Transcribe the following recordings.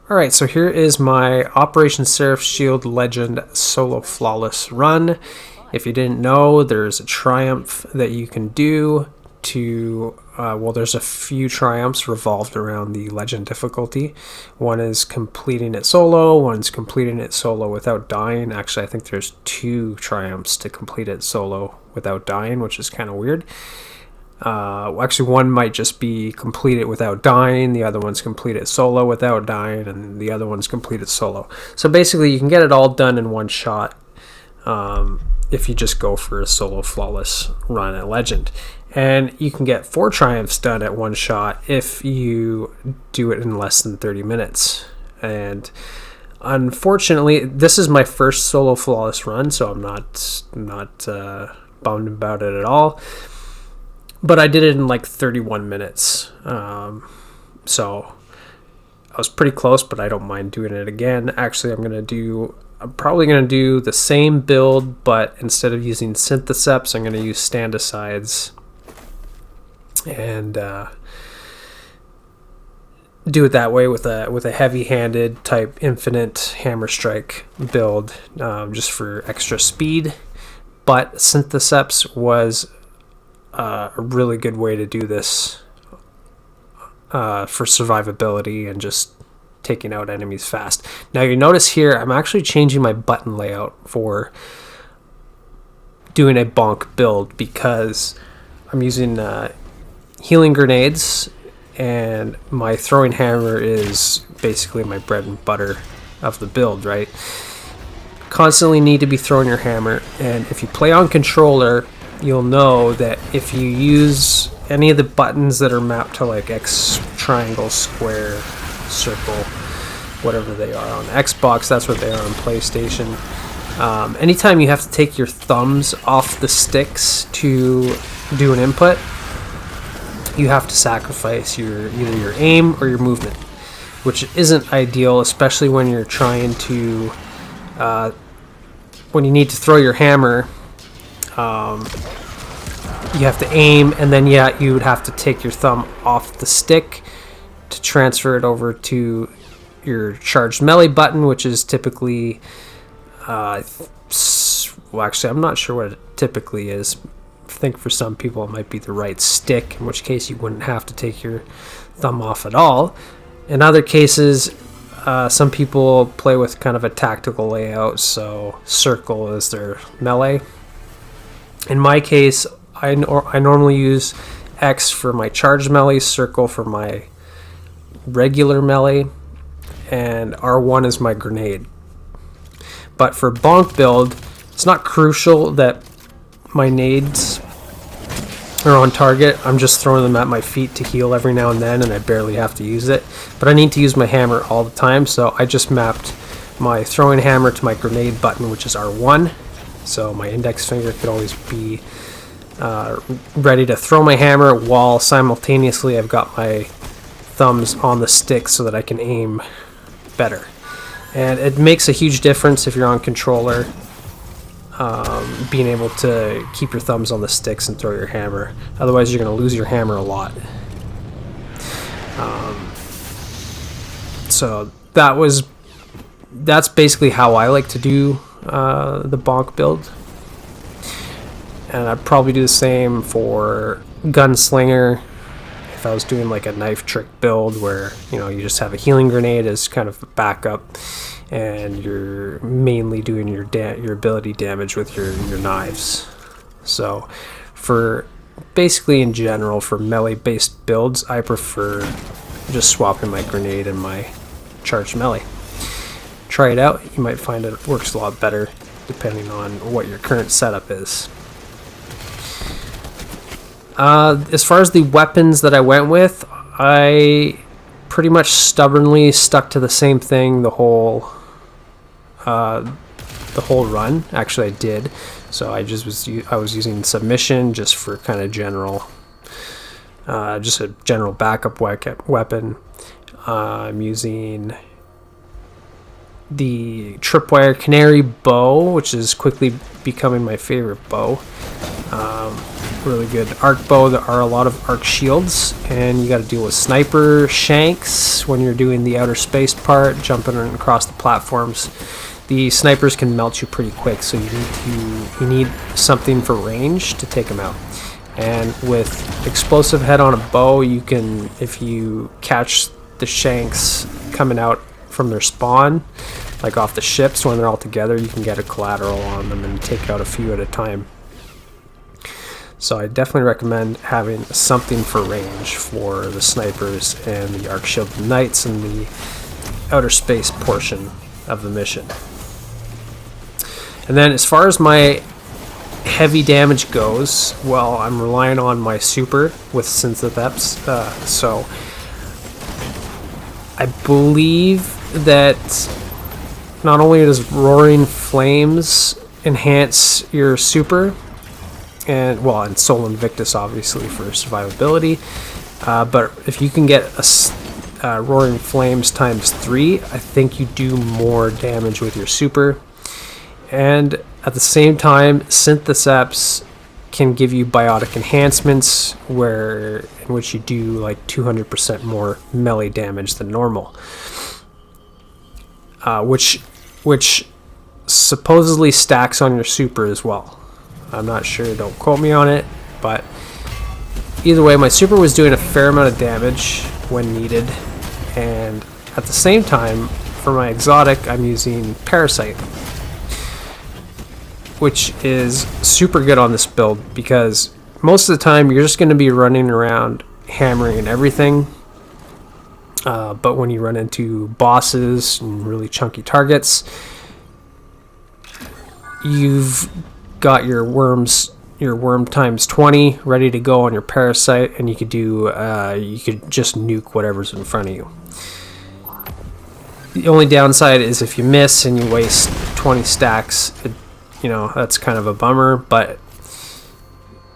Alright, so here is my Operation Seraph's Shield Legend solo flawless run. If you didn't know, there's a triumph that you can do to, well, there's a few triumphs revolved around the legend difficulty. One is completing it solo, one's completing it solo without dying. Actually, I think there's 2 triumphs to complete it solo without dying, which is kind of weird. Actually, one might just be complete it without dying, the other one's complete it solo without dying, and the other one's complete it solo. So basically, you can get it all done in one shot if you just go for a solo flawless run at Legend. And you can get 4 triumphs done at one shot if you do it in less than 30 minutes. And unfortunately, this is my first solo flawless run, so I'm not bummed about it at all. But I did it in like 31 minutes. So I was pretty close, but I don't mind doing it again. Actually, I'm probably going to do the same build, but instead of using Synthoceps, I'm going to use Standicides and do it that way with a heavy-handed type infinite hammer strike build, just for extra speed. But Synthoceps was a really good way to do this for survivability and just taking out enemies fast. Now you notice here I'm actually changing my button layout for doing a bonk build because I'm using healing grenades, and my throwing hammer is basically my bread and butter of the build, right? Constantly need to be throwing your hammer, and if you play on controller, you'll know that if you use any of the buttons that are mapped to like X, triangle, square, circle, whatever they are on Xbox, that's what they are on PlayStation. Anytime you have to take your thumbs off the sticks to do an input, you have to sacrifice either your aim or your movement, which isn't ideal, especially when you're trying to when you need to throw your hammer. You have to aim, and then you would have to take your thumb off the stick to transfer it over to your charged melee button, which is typically well, actually I'm not sure what it typically is. I think for some people it might be the right stick, in which case you wouldn't have to take your thumb off at all. In other cases, some people play with kind of a tactical layout, so circle is their melee. In my case, I normally use X for my charged melee, circle for my regular melee, and R1 is my grenade. But for bonk build, it's not crucial that my nades are on target. I'm just throwing them at my feet to heal every now and then, and I barely have to use it. But I need to use my hammer all the time, so I just mapped my throwing hammer to my grenade button, which is R1. So my index finger could always be ready to throw my hammer while simultaneously I've got my thumbs on the stick so that I can aim better. And it makes a huge difference if you're on controller, being able to keep your thumbs on the sticks and throw your hammer. Otherwise you're going to lose your hammer a lot. So that's basically how I like to do the bonk build. And I'd probably do the same for Gunslinger if I was doing like a knife trick build where, you know, you just have a healing grenade as kind of a backup and you're mainly doing your ability damage with your knives. So for basically in general for melee based builds, I prefer just swapping my grenade and my charged melee. Try it out, you might find it works a lot better depending on what your current setup is. As far as the weapons that I went with, I pretty much stubbornly stuck to the same thing the whole run. Actually, I did. So I was using submission just for kind of general, just a general backup weapon. I'm using the Tripwire Canary bow, which is quickly becoming my favorite bow. really good arc bow. There are a lot of arc shields, and you got to deal with sniper shanks when you're doing the outer space part, jumping across the platforms. The snipers can melt you pretty quick, so you need something for range to take them out. And with explosive head on a bow, you can, if you catch the shanks coming out from their spawn, like off the ships when they're all together, you can get a collateral on them and take out a few at a time. So I definitely recommend having something for range for the snipers and the arc shielded knights and the outer space portion of the mission. And then as far as my heavy damage goes, well, I'm relying on my super with Synthoceps. So I believe that not only does Roaring Flames enhance your super, and Soul Invictus obviously for survivability, but if you can get a Roaring Flames times 3, I think you do more damage with your super. And at the same time, Synthoceps can give you biotic enhancements in which you do like 200% more melee damage than normal, which supposedly stacks on your super as well. I'm not sure, don't quote me on it, but either way, my super was doing a fair amount of damage when needed. And at the same time, for my exotic, I'm using Parasite, which is super good on this build because most of the time you're just going to be running around hammering and everything, but when you run into bosses and really chunky targets, you've got your worm times 20 ready to go on your Parasite, and you could just nuke whatever's in front of you. The only downside is if you miss and you waste 20 stacks, that's kind of a bummer, but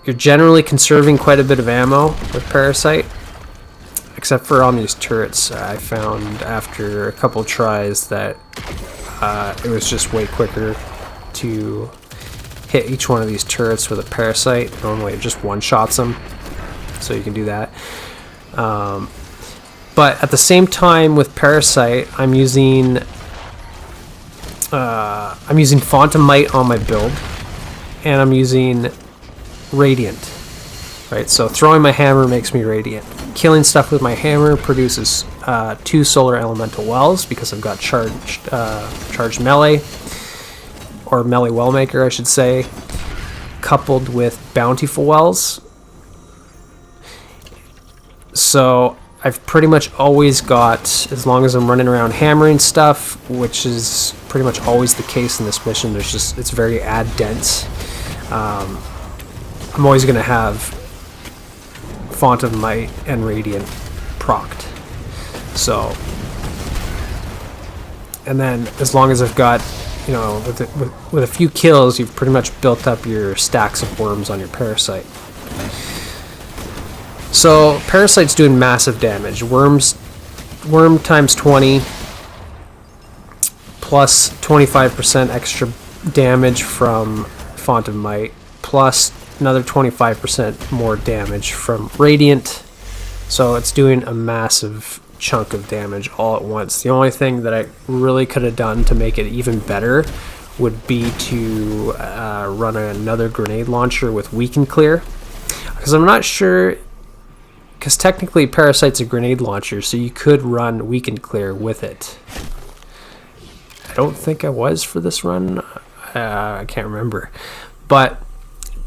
you're generally conserving quite a bit of ammo with Parasite, except for on these turrets. I found after a couple tries that it was just way quicker to hit each one of these turrets with a Parasite. Normally it just one-shots them, so you can do that. But at the same time with Parasite, I'm using Fontamite on my build, and I'm using Radiant, right? So throwing my hammer makes me Radiant. Killing stuff with my hammer produces 2 solar elemental wells because I've got charged melee, or Melee Wellmaker I should say, coupled with bountiful wells. So I've pretty much always got, as long as I'm running around hammering stuff, which is pretty much always the case in this mission, it's very ad dense. I'm always going to have Font of Might and Radiant procced. So, and then as long as I've got, with a few kills, you've pretty much built up your stacks of worms on your Parasite. So Parasite's doing massive damage. Worm times 20 plus 25% extra damage from Font of Might plus another 25% more damage from Radiant. So it's doing a massive chunk of damage all at once. The only thing that I really could have done to make it even better would be to run another grenade launcher with Weaken Clear, because I'm not sure, because technically Parasite's a grenade launcher, so you could run Weaken Clear with it. I don't think I was for this run. I can't remember. But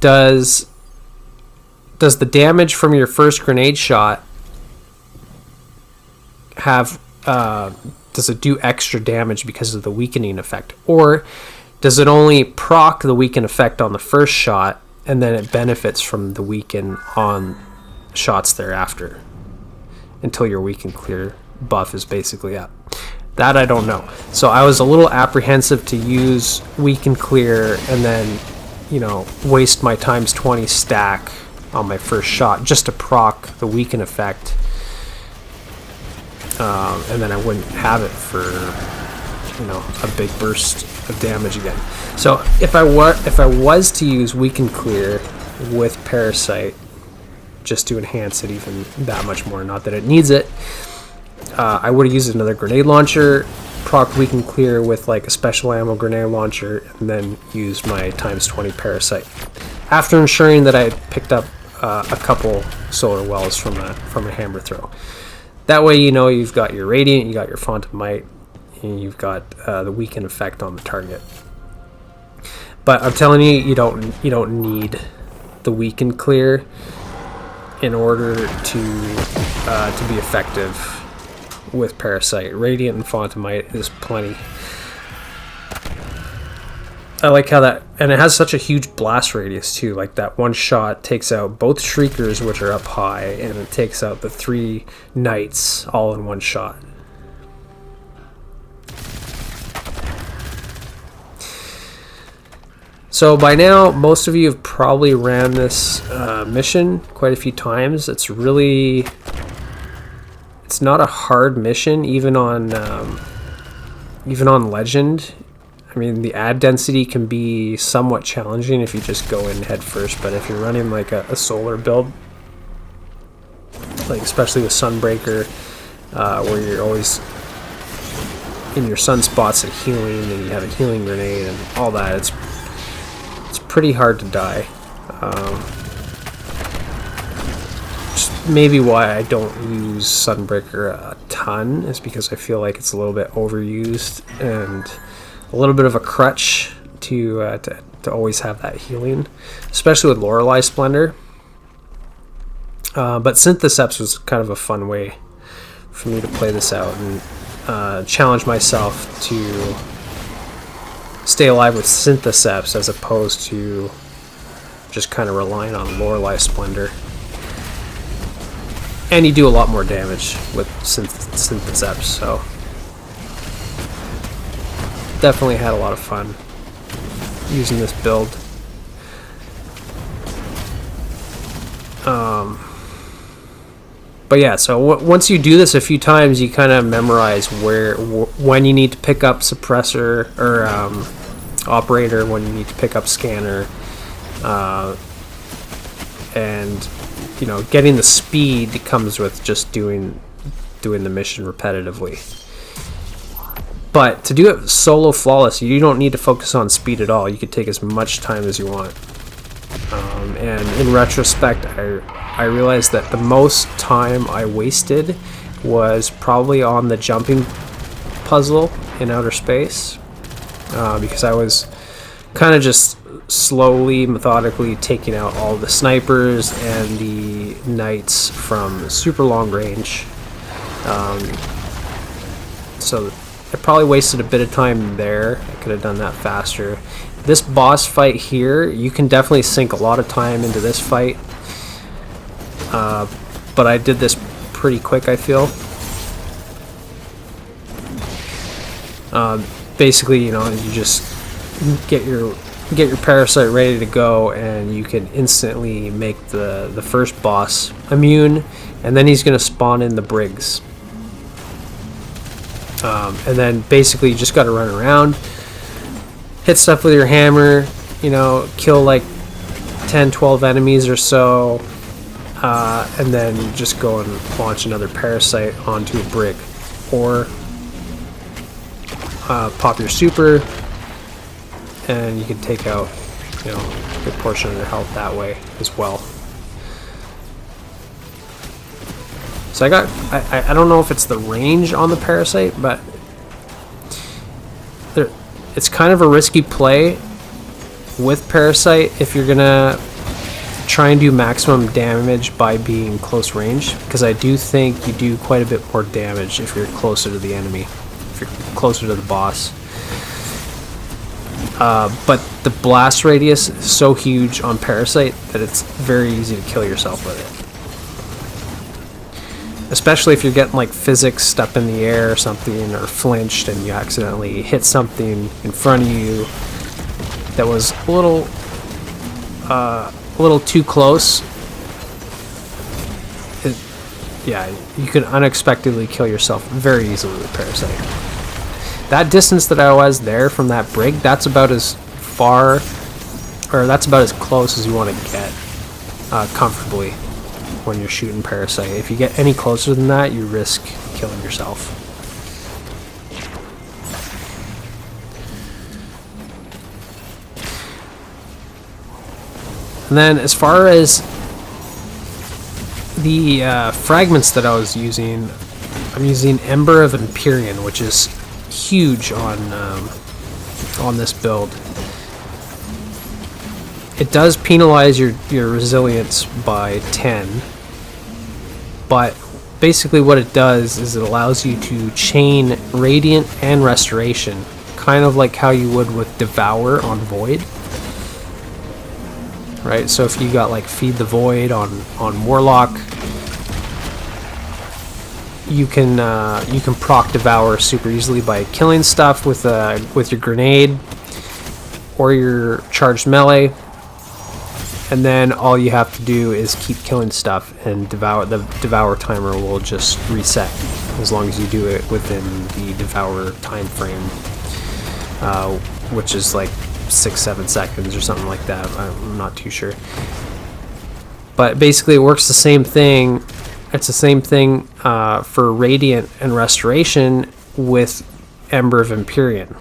does the damage from your first grenade shot have does it do extra damage because of the weakening effect, or does it only proc the weaken effect on the first shot and then it benefits from the weaken on shots thereafter until your Weaken Clear buff is basically up? That I don't know. So I was a little apprehensive to use Weaken Clear and then, waste my times 20 stack on my first shot just to proc the weaken effect, and then I wouldn't have it for a big burst of damage again. So if I was to use Weaken Clear with Parasite just to enhance it even that much more. Not that it needs it. I would have used another grenade launcher, proc weaken clear with like a special ammo grenade launcher, and then use my ×20 Parasite. After ensuring that I had picked up a couple solar wells from a hammer throw. That way, you know, you've got your Radiant, you got your Font of Might, and you've got the weaken effect on the target. But I'm telling you, you don't need the weaken clear in order to be effective with Parasite. Radiant and Font of Might is plenty. I like how that, and it has such a huge blast radius too. Like that one shot takes out both Shriekers, which are up high, and it takes out the 3 Knights all in one shot. So by now, most of you have probably ran this mission quite a few times. It's not a hard mission, even on Legend. I mean, the ad density can be somewhat challenging if you just go in head first, but if you're running like a solar build, like especially with Sunbreaker, where you're always in your sunspots and healing, and you have a healing grenade and all that, it's pretty hard to die. Just maybe why I don't use Sunbreaker a ton is because I feel like it's a little bit overused and a little bit of a crutch to always have that healing, especially with Lorelei Splendor. But Synthoceps was kind of a fun way for me to play this out and challenge myself to stay alive with Synthoceps as opposed to just kind of relying on Lorelei Splendor. And you do a lot more damage with Synthoceps, so definitely had a lot of fun using this build. But yeah, so once you do this a few times, you kind of memorize when you need to pick up suppressor or operator, when you need to pick up scanner, and you know, getting the speed comes with just doing the mission repetitively. But to do it solo flawless, you don't need to focus on speed at all. You could take as much time as you want. And in retrospect, I realized that the most time I wasted was probably on the jumping puzzle in outer space, because I was kind of just slowly, methodically taking out all the snipers and the knights from super long range. So I probably wasted a bit of time there. I could have done that faster. This boss fight here, you can definitely sink a lot of time into this fight. But I did this pretty quick, I feel. Basically, you know, you just get your Parasite ready to go, and you can instantly make the first boss immune, and then he's going to spawn in the Briggs. And then basically you just got to run around, hit stuff with your hammer, you know, kill like 10-12 enemies or so, and then just go and launch another Parasite onto a Brig, or pop your super, and you can take out, you know, a good portion of their health that way as well. So I don't know if it's the range on the Parasite, but it's kind of a risky play with Parasite if you're gonna try and do maximum damage by being close range, because I do think you do quite a bit more damage if you're closer to the enemy, if you're closer to the boss. But the blast radius is so huge on Parasite that it's very easy to kill yourself with it. Especially if you're getting like physics up in the air or something, or flinched and you accidentally hit something in front of you that was a little too close. Yeah, you can unexpectedly kill yourself very easily with Parasite. That distance that I was there from that Brig, that's about as far, or that's about as close as you want to get comfortably when you're shooting Parasite. If you get any closer than that, you risk killing yourself. And then as far as the fragments that I was using, I'm using Ember of Empyrean, which is huge on this build. It does penalize your resilience by 10, but basically what it does is it allows you to chain Radiant and Restoration, kind of like how you would with Devour on Void. Right, so if you got like Feed the Void on Warlock, you can proc Devour super easily by killing stuff with your grenade or your charged melee, and then all you have to do is keep killing stuff, and the Devour timer will just reset as long as you do it within the Devour time frame, which is like 6-7 seconds or something like that. I'm not too sure, but basically it works the same thing. It's the same thing for Radiant and Restoration with Ember of Empyrean.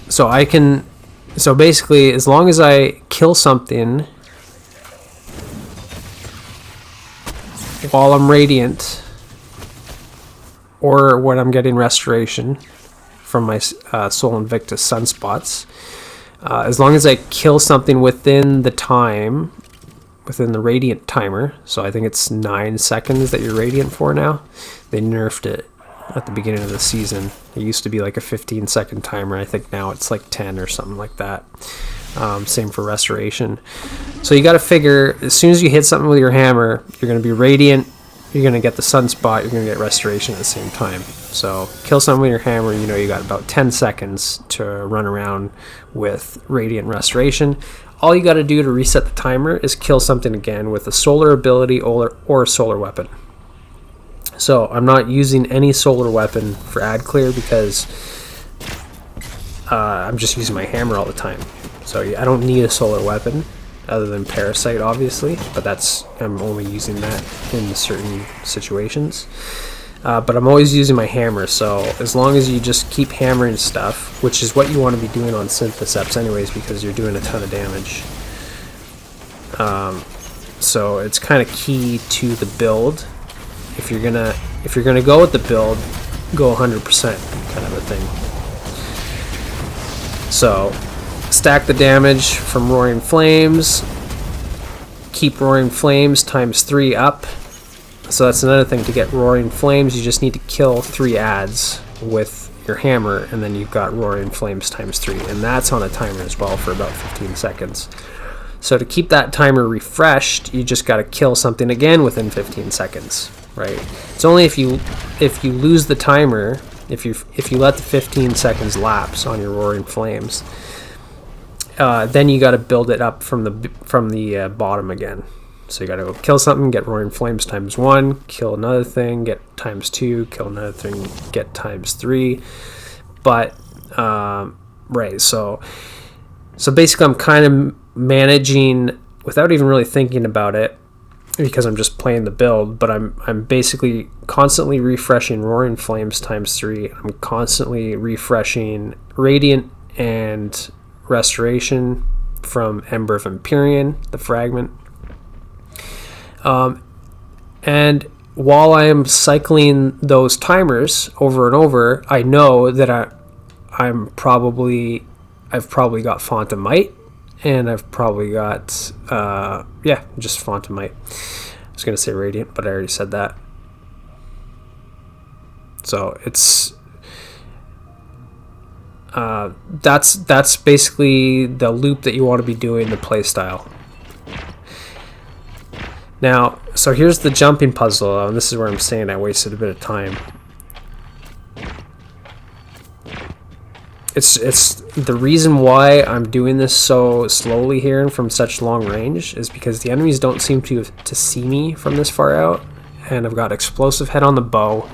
So basically, as long as I kill something while I'm Radiant, or when I'm getting Restoration from my Soul Invictus sunspots, as long as I kill something within the time, within the Radiant timer, so I think it's 9 seconds that you're Radiant for now. They nerfed it at the beginning of the season. It used to be like a 15-second timer. I think now it's like 10 or something like that. Same for Restoration. So you got to figure, as soon as you hit something with your hammer, you're going to be Radiant, you're going to get the Sunspot, you're going to get Restoration at the same time. So kill something with your hammer, you know you got about 10 seconds to run around with Radiant Restoration. All you got to do to reset the timer is kill something again with a solar ability or a solar weapon. So I'm not using any solar weapon for ad clear because I'm just using my hammer all the time. So I don't need a solar weapon other than Parasite, obviously, but I'm only using that in certain situations. But I'm always using my hammer, so as long as you just keep hammering stuff, which is what you want to be doing on Synthoceps anyways, because you're doing a ton of damage. So it's kind of key to the build. If you're gonna go with the build, go 100% kind of a thing. So stack the damage from Roaring Flames, keep Roaring Flames times 3 up. So that's another thing, to get Roaring Flames you just need to kill 3 adds with your hammer, and then you've got Roaring Flames times 3, and that's on a timer as well for about 15 seconds. So to keep that timer refreshed, you just got to kill something again within 15 seconds, right? It's only if you lose the timer, if you let the 15 seconds lapse on your Roaring Flames, then you got to build it up from the bottom again. So you got to go kill something, get Roaring Flames times 1, kill another thing, get times 2, kill another thing, get times 3. But right, so basically I'm kind of managing without even really thinking about it, because I'm just playing the build, but I'm basically constantly refreshing Roaring Flames times 3. I'm constantly refreshing Radiant and Restoration from Ember of Empyrean, the fragment. And while I am cycling those timers over and over, I know that I've probably got Font of Might, and I've probably got just Font of Might. I was gonna say Radiant, but I already said that. So it's that's basically the loop that you want to be doing, the playstyle. Now, so here's the jumping puzzle, and this is where I'm saying I wasted a bit of time. It's the reason why I'm doing this so slowly here and from such long range is because the enemies don't seem to see me from this far out, and I've got Explosive Head on the bow,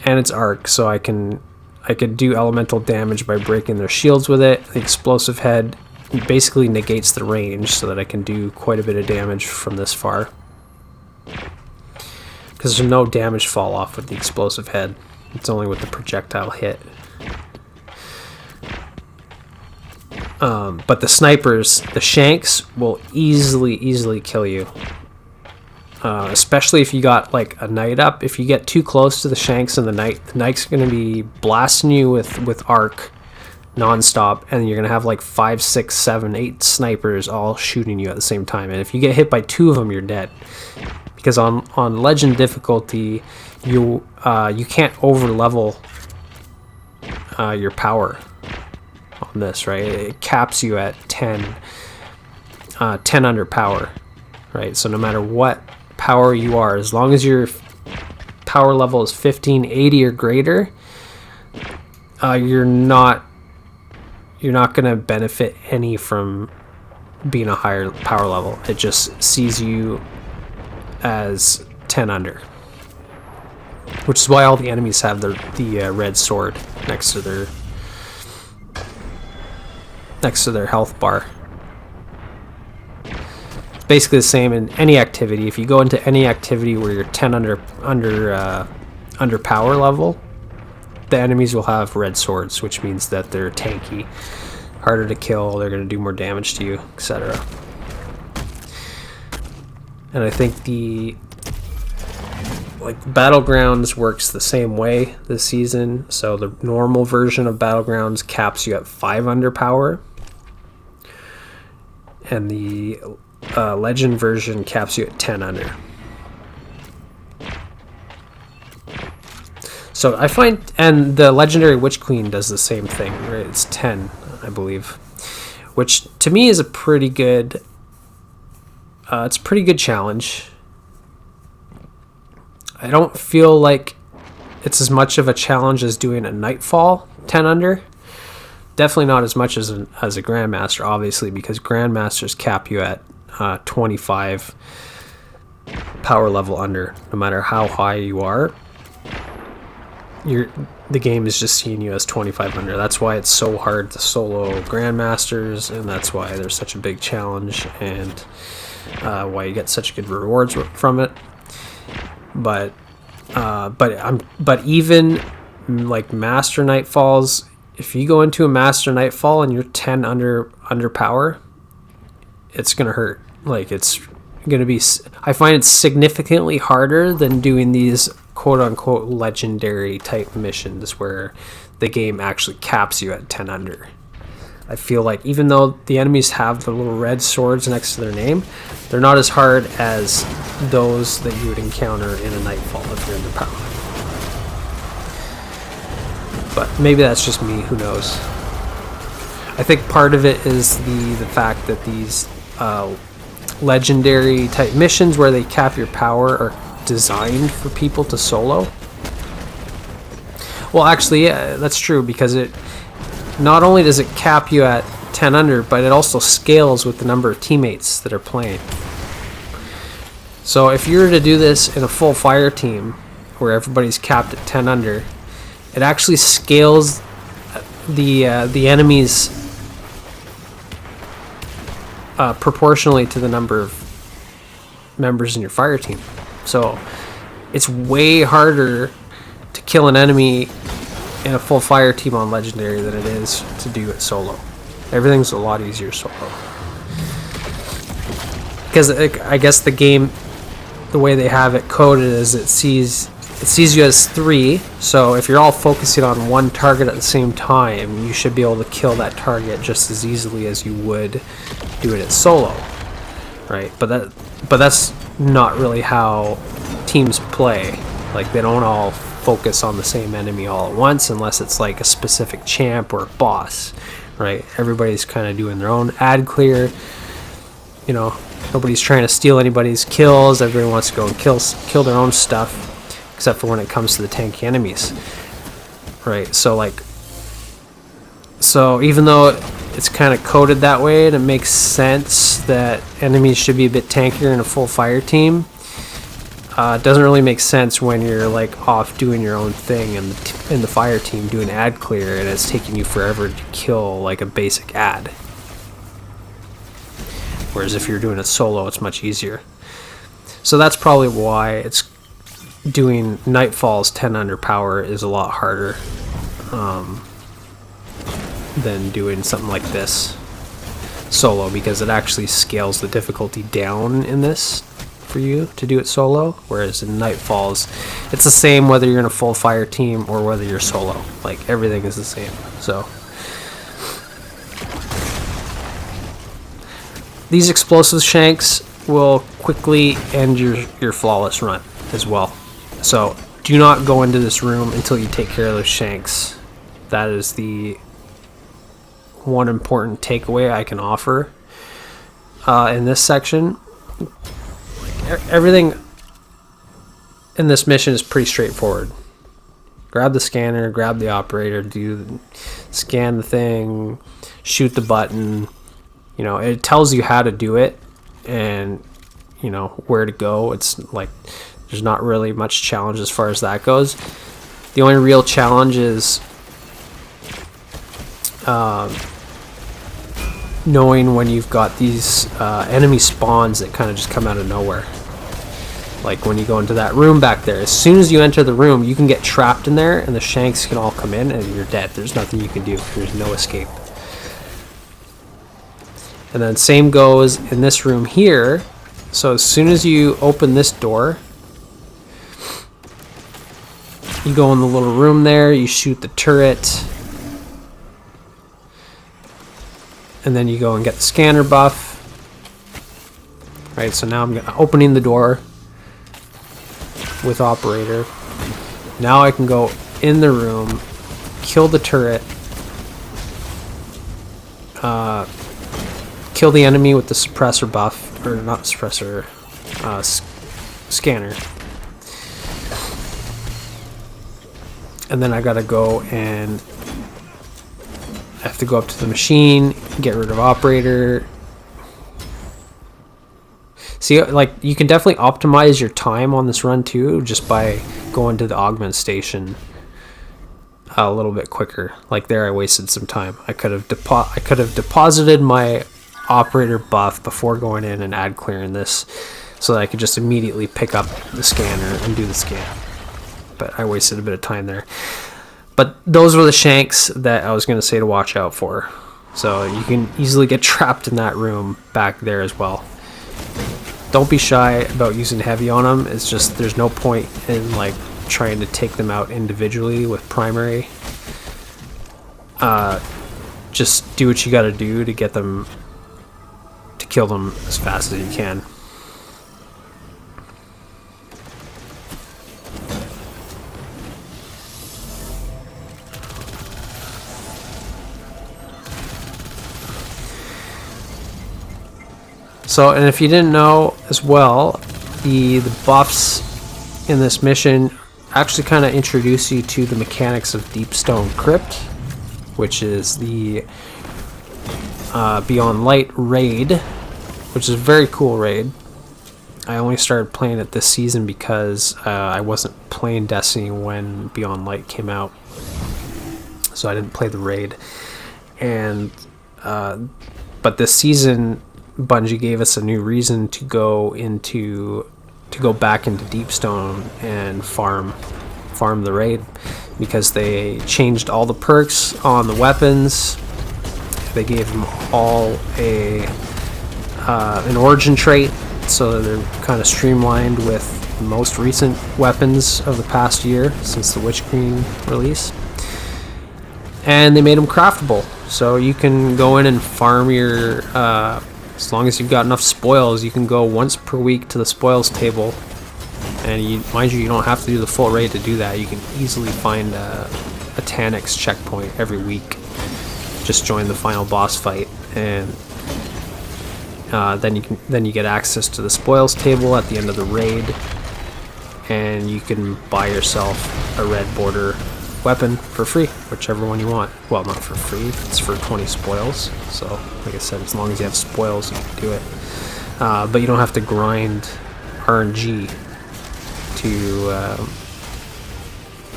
and it's arc, so I can I could do elemental damage by breaking their shields with it. The explosive head basically negates the range so that I can do quite a bit of damage from this far. Because there's no damage fall off with the explosive head. It's only with the projectile hit. But the snipers, the shanks, will easily kill you. Especially if you got like a knight up. If you get too close to the shanks and the knight's going to be blasting you with arc non-stop, and you're going to have like 5, 6, 7, 8 snipers all shooting you at the same time. And if you get hit by 2 of them, you're dead. Because on legend difficulty, you can't over level your power on this, right? It caps you at 10 under power, right? So no matter what power you are, as long as your power level is 1580 or greater, you're not going to benefit any from being a higher power level. It just sees you as 10 under, which is why all the enemies have the red sword next to their health bar. It's basically the same in any activity. If you go into any activity where you're 10 under power level, the enemies will have red swords, which means that they're tanky, harder to kill, they're going to do more damage to you, etc. And I think the Battlegrounds works the same way this season. So the normal version of Battlegrounds caps you at 5 under power, and the Legend version caps you at 10 under. So I find, and the Legendary Witch Queen does the same thing, right? It's 10, I believe, which to me is a pretty good. It's a pretty good challenge. I don't feel like it's as much of a challenge as doing a Nightfall 10 under. Definitely not as much as a Grandmaster, obviously, because Grandmasters cap you at 25 power level under. No matter how high you are, the game is just seeing you as 25 under. That's why it's so hard to solo Grandmasters, and that's why there's such a big challenge, and why you get such good rewards from it. But even like Master Nightfalls, if you go into a Master Nightfall and you're 10 under power, it's gonna hurt. Like, it's gonna be, I find it significantly harder than doing these quote unquote legendary type missions where the game actually caps you at 10 under. I feel like even though the enemies have the little red swords next to their name, they're not as hard as those that you would encounter in a Nightfall if you're under power. But maybe that's just me, who knows. I think part of it is the fact that these legendary type missions where they cap your power are designed for people to solo. Well, actually, yeah, that's true, because it not only does it cap you at 10 under, but it also scales with the number of teammates that are playing. So if you were to do this in a full fire team where everybody's capped at 10 under, it actually scales the enemies proportionally to the number of members in your fire team. So it's way harder to kill an enemy in a full fire team on Legendary than it is to do it solo. Everything's a lot easier solo. Because I guess the game, the way they have it coded is it sees you as 3, so if you're all focusing on one target at the same time, you should be able to kill that target just as easily as you would do it at solo, right? But that's not really how teams play. Like, they don't all focus on the same enemy all at once unless it's like a specific champ or a boss, right? Everybody's kind of doing their own ad clear, you know, nobody's trying to steal anybody's kills. Everybody wants to go and kill their own stuff, except for when it comes to the tanky enemies, right? So even though it's kind of coded that way and it makes sense that enemies should be a bit tankier in a full fire team, It doesn't really make sense when you're like off doing your own thing and in the fire team doing ad clear, and it's taking you forever to kill like a basic ad. Whereas if you're doing it solo, it's much easier. So that's probably why it's doing Nightfall's 10 under power is a lot harder than doing something like this solo, because it actually scales the difficulty down in this for you to do it solo, whereas in Nightfalls it's the same whether you're in a full fire team or whether you're solo. Like, everything is the same. So these explosive shanks will quickly end your flawless run as well. So do not go into this room until you take care of those shanks. That is the one important takeaway I can offer in this section. Everything in this mission is pretty straightforward. Grab the scanner, grab the operator, scan the thing, shoot the button. You know, it tells you how to do it and, you know, where to go. It's like there's not really much challenge as far as that goes. The only real challenge is knowing when you've got these enemy spawns that kind of just come out of nowhere. Like when you go into that room back there, as soon as you enter the room, you can get trapped in there and the shanks can all come in and you're dead. There's nothing you can do. There's no escape. And then same goes in this room here. So as soon as you open this door, you go in the little room there, you shoot the turret, and then you go and get the scanner buff. Right, so now I'm opening the door with operator. Now I can go in the room, kill the turret, kill the enemy with the suppressor buff, or not suppressor, scanner. And then I gotta go and I have to go up to the machine, get rid of operator. See, like, you can definitely optimize your time on this run too, just by going to the augment station a little bit quicker. Like there, I wasted some time. I could have deposited my operator buff before going in and ad clearing this, so that I could just immediately pick up the scanner and do the scan. But I wasted a bit of time there. But those were the shanks that I was going to say to watch out for. So you can easily get trapped in that room back there as well. Don't be shy about using heavy on them. It's just there's no point in like trying to take them out individually with primary. Just do what you got to do to get them, to kill them as fast as you can. So, and if you didn't know as well, the buffs in this mission actually kind of introduce you to the mechanics of Deepstone Crypt, which is the Beyond Light raid, which is a very cool raid. I only started playing it this season because I wasn't playing Destiny when Beyond Light came out, so I didn't play the raid. And but this season, Bungie gave us a new reason to go back into Deepstone and farm the raid, because they changed all the perks on the weapons. They gave them all an origin trait, so they're kind of streamlined with the most recent weapons of the past year since the Witch Queen release. And they made them craftable, so you can go in and farm your as long as you've got enough spoils, you can go once per week to the spoils table. And mind you, you don't have to do the full raid to do that. You can easily find a Taniks checkpoint every week. Just join the final boss fight, and then you get access to the spoils table at the end of the raid, and you can buy yourself a red border weapon for free, whichever one you want. Well, not for free, it's for 20 spoils. So, like I said, as long as you have spoils, you can do it. But you don't have to grind RNG to,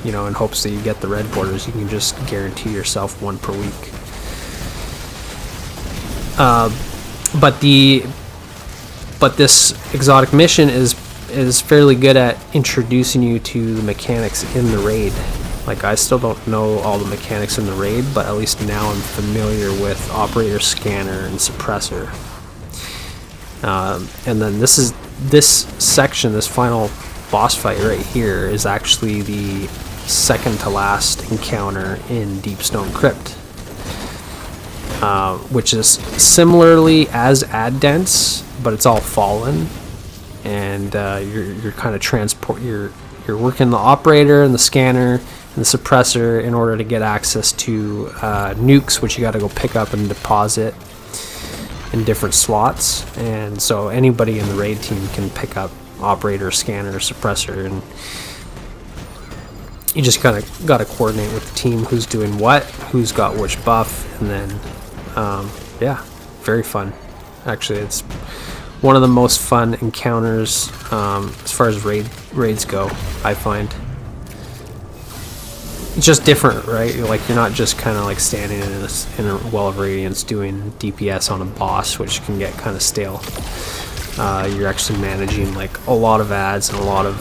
you know, in hopes that you get the red borders, you can just guarantee yourself 1 per week. But this exotic mission is fairly good at introducing you to the mechanics in the raid. Like, I still don't know all the mechanics in the raid, but at least now I'm familiar with operator, scanner, and suppressor. And then this section, this final boss fight right here, is actually the second to last encounter in Deepstone Crypt, which is similarly as ad dense, but it's all fallen, and you're kind of you're working the operator and the scanner and the suppressor in order to get access to nukes, which you got to go pick up and deposit in different slots. And so anybody in the raid team can pick up operator, scanner, suppressor, and you just kind of got to coordinate with the team who's doing what, who's got which buff, and then yeah, very fun. Actually, it's one of the most fun encounters as far as raids go, I find. It's just different, right? Like, you're not just kind of like standing in a well of radiance doing DPS on a boss, which can get kind of stale. You're actually managing like a lot of ads and a lot of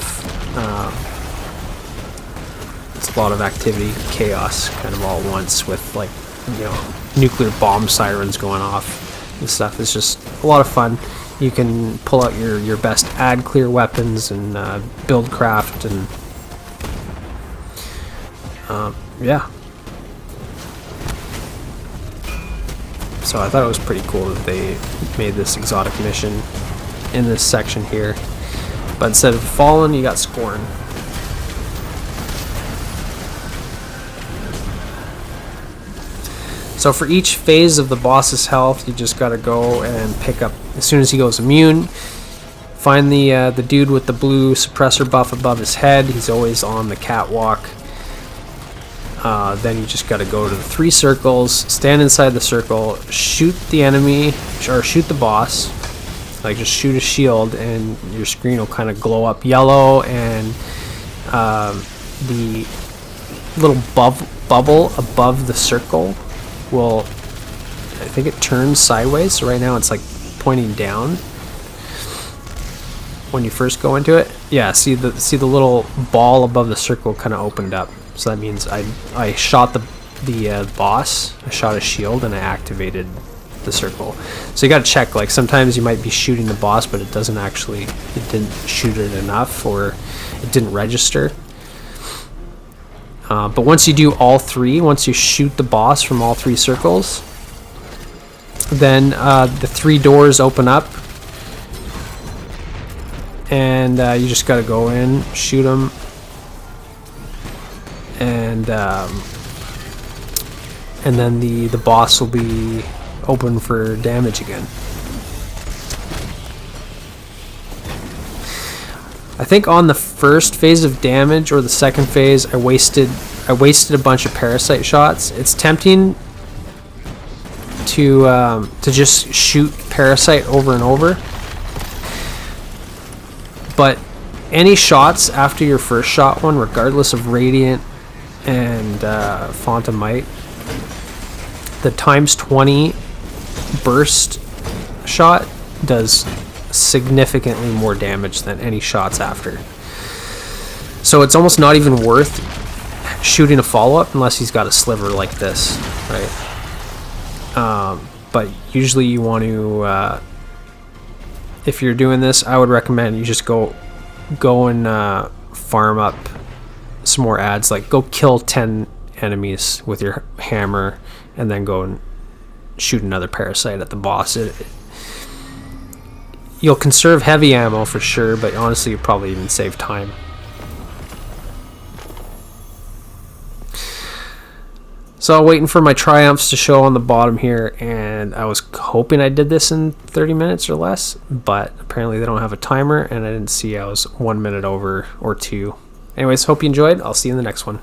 activity, chaos, kind of all at once, with, like, you know, nuclear bomb sirens going off and stuff. It's just a lot of fun. You can pull out your best ad clear weapons and build craft, and yeah. So I thought it was pretty cool that they made this exotic mission in this section here. But instead of Fallen, you got Scorn. So for each phase of the boss's health, you just gotta go and pick up, as soon as he goes immune, find the dude with the blue suppressor buff above his head. He's always on the catwalk. Then you just gotta go to the 3 circles, stand inside the circle, shoot the enemy, or shoot the boss. Like, just shoot a shield, and your screen will kind of glow up yellow, and the little bubble above the circle will, I think it turns sideways. So right now it's like pointing down when you first go into it. Yeah, see the little ball above the circle kind of opened up. So that means I shot the boss, I shot a shield, and I activated the circle. So you got to check, like, sometimes you might be shooting the boss, but it didn't shoot it enough, or it didn't register. But once you do all 3, once you shoot the boss from all 3 circles, then the 3 doors open up, and you just got to go in, shoot them, and then the boss will be open for damage again. I think on the first phase of damage, or the second phase, I wasted a bunch of Parasite shots. It's tempting to just shoot Parasite over and over, but any shots after your first shot one, regardless of Radiant and Font of Might, the times 20 burst shot does significantly more damage than any shots after. So it's almost not even worth shooting a follow-up unless he's got a sliver like this, right? But usually you want to, if you're doing this, I would recommend you just go and farm up some more ads. Like, go kill 10 enemies with your hammer, and then go and shoot another Parasite at the boss. You'll conserve heavy ammo for sure, but honestly you probably even save time. So waiting for my triumphs to show on the bottom here, and I was hoping I did this in 30 minutes or less, but apparently they don't have a timer, and I didn't see I was 1 minute over or 2. Anyways, hope you enjoyed. I'll see you in the next one.